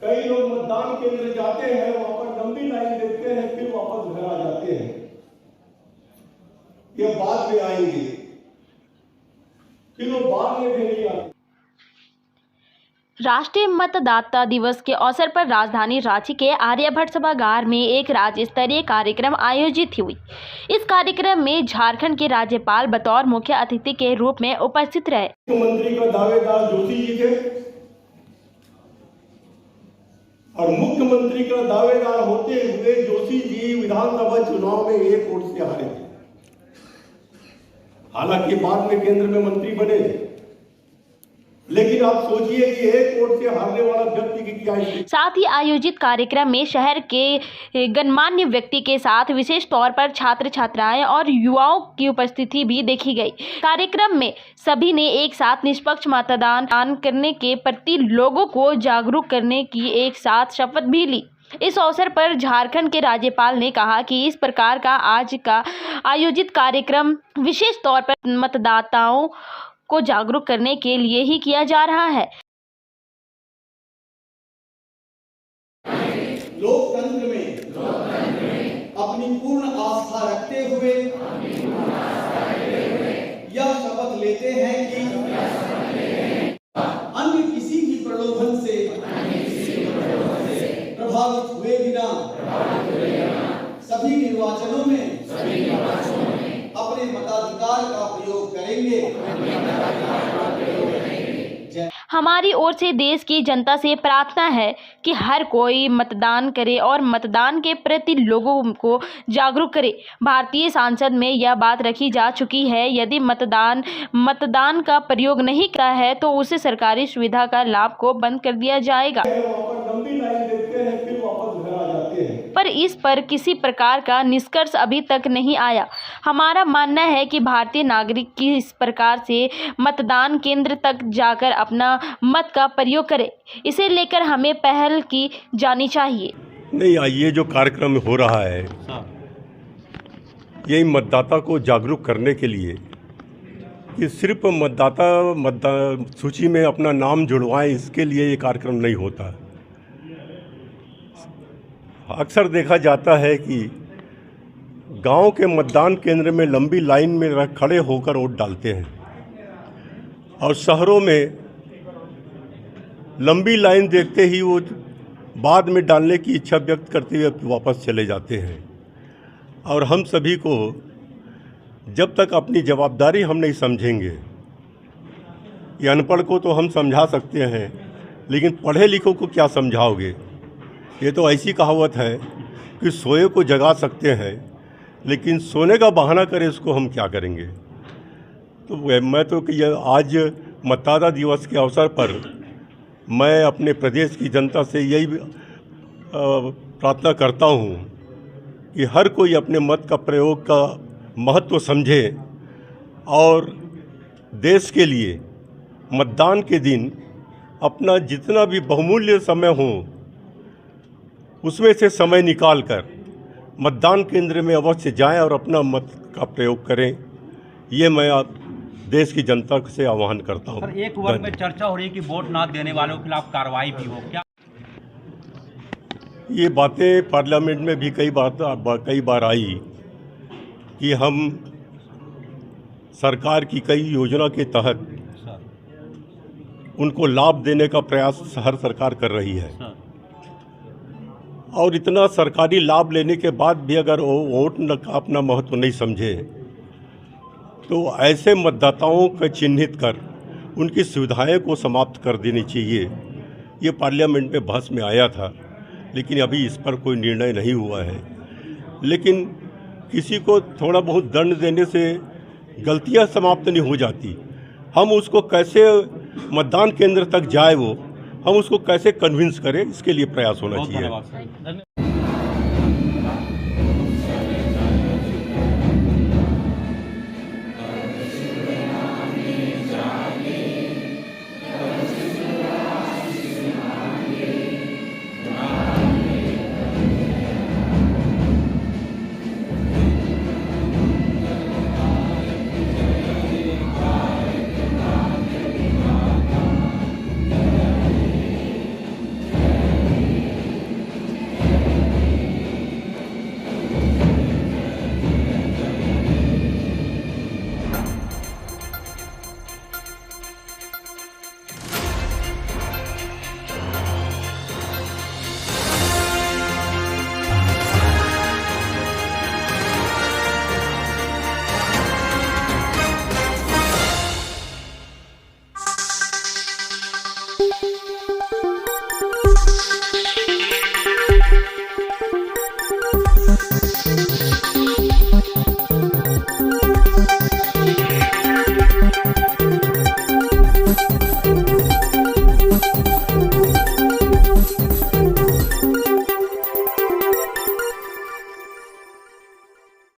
कई लोग मतदान केंद्र जाते हैं, वहां पर लंबी लाइन देखते हैं, फिर वापस घर आ जाते हैं। ये बाद में आएंगे, फिर वो बाद में भी नहीं आते। राष्ट्रीय मतदाता दिवस के अवसर पर राजधानी रांची के आर्यभट्ट सभागार में एक राज्य स्तरीय कार्यक्रम आयोजित हुई। इस कार्यक्रम में झारखंड के राज्यपाल बतौर मुख्य अतिथि के रूप में उपस्थित रहे। मुख्यमंत्री का दावेदार जोशी जी थे और मुख्यमंत्री का दावेदार होते हुए जोशी जी विधानसभा चुनाव में 1 वोट से हारे थे। हालांकि बाद में केंद्र में मंत्री बने, लेकिन आप सोचिए कि 1 वोट से हारने वाला व्यक्ति की क्या है। साथ ही आयोजित कार्यक्रम में शहर के गणमान्य व्यक्ति के साथ विशेष तौर पर छात्र छात्राएं और युवाओं की उपस्थिति भी देखी गई। कार्यक्रम में सभी ने एक साथ निष्पक्ष मतदान करने के प्रति लोगों को जागरूक करने की एक साथ शपथ भी ली। इस अवसर पर झारखंड के राज्यपाल ने कहा कि इस प्रकार का आज का आयोजित कार्यक्रम विशेष तौर पर मतदाताओं को जागरूक करने के लिए ही किया जा रहा है। लोकतंत्र में अपनी पूर्ण आस्था रखते हुए यह शपथ लेते हैं कि अन्य किसी भी प्रलोभन से प्रभावित हुए बिना सभी निर्वाचनों में अपने मताधिकार का प्रयोग करेंगे। हमारी ओर से देश की जनता से प्रार्थना है कि हर कोई मतदान करे और मतदान के प्रति लोगों को जागरूक करे। भारतीय संसद में यह बात रखी जा चुकी है, यदि मतदान का प्रयोग नहीं किया है तो उसे सरकारी सुविधा का लाभ को बंद कर दिया जाएगा। पर इस पर किसी प्रकार का निष्कर्ष अभी तक नहीं आया। हमारा मानना है कि भारतीय नागरिक की इस प्रकार से मतदान केंद्र तक जाकर अपना मत का प्रयोग करे, इसे लेकर हमें पहल की जानी चाहिए। नहीं, ये जो कार्यक्रम हो रहा है यही मतदाता को जागरूक करने के लिए कि सिर्फ मतदाता सूची में अपना नाम जुड़वाएं, इसके लिए ये कार्यक्रम नहीं होता। अक्सर देखा जाता है कि गांव के मतदान केंद्र में लंबी लाइन में खड़े होकर वोट डालते हैं और शहरों में लंबी लाइन देखते ही वो बाद में डालने की इच्छा व्यक्त करते हुए वापस चले जाते हैं। और हम सभी को जब तक अपनी जवाबदारी हम नहीं समझेंगे, ये अनपढ़ को तो हम समझा सकते हैं, लेकिन पढ़े लिखों को क्या समझाओगे। ये तो ऐसी कहावत है कि सोए को जगा सकते हैं, लेकिन सोने का बहाना करे इसको हम क्या करेंगे। तो मैं तो कि आज मतदाता दिवस के अवसर पर मैं अपने प्रदेश की जनता से यही प्रार्थना करता हूँ कि हर कोई अपने मत का प्रयोग का महत्व समझे और देश के लिए मतदान के दिन अपना जितना भी बहुमूल्य समय हो उसमें से समय निकालकर मतदान केंद्र में अवश्य जाएं और अपना मत का प्रयोग करें। ये मैं आप देश की जनता से आह्वान करता हूं। सर, एक वर्ग में चर्चा हो रही है कि वोट ना देने वालों के खिलाफ कार्रवाई भी हो, क्या ये बातें पार्लियामेंट में भी कई बार आई कि हम सरकार की कई योजना के तहत उनको लाभ देने का प्रयास हर सरकार कर रही है और इतना सरकारी लाभ लेने के बाद भी अगर वो वोट का अपना महत्व नहीं समझे तो ऐसे मतदाताओं को चिन्हित कर उनकी सुविधाएं को समाप्त कर देनी चाहिए। ये पार्लियामेंट में बहस में आया था, लेकिन अभी इस पर कोई निर्णय नहीं हुआ है। लेकिन किसी को थोड़ा बहुत दंड देने से गलतियां समाप्त नहीं हो जाती। हम उसको कैसे मतदान केंद्र तक जाए, हम उसको कैसे कन्विंस करें, इसके लिए प्रयास होना बहुत चाहिए। धन्यवाद सर।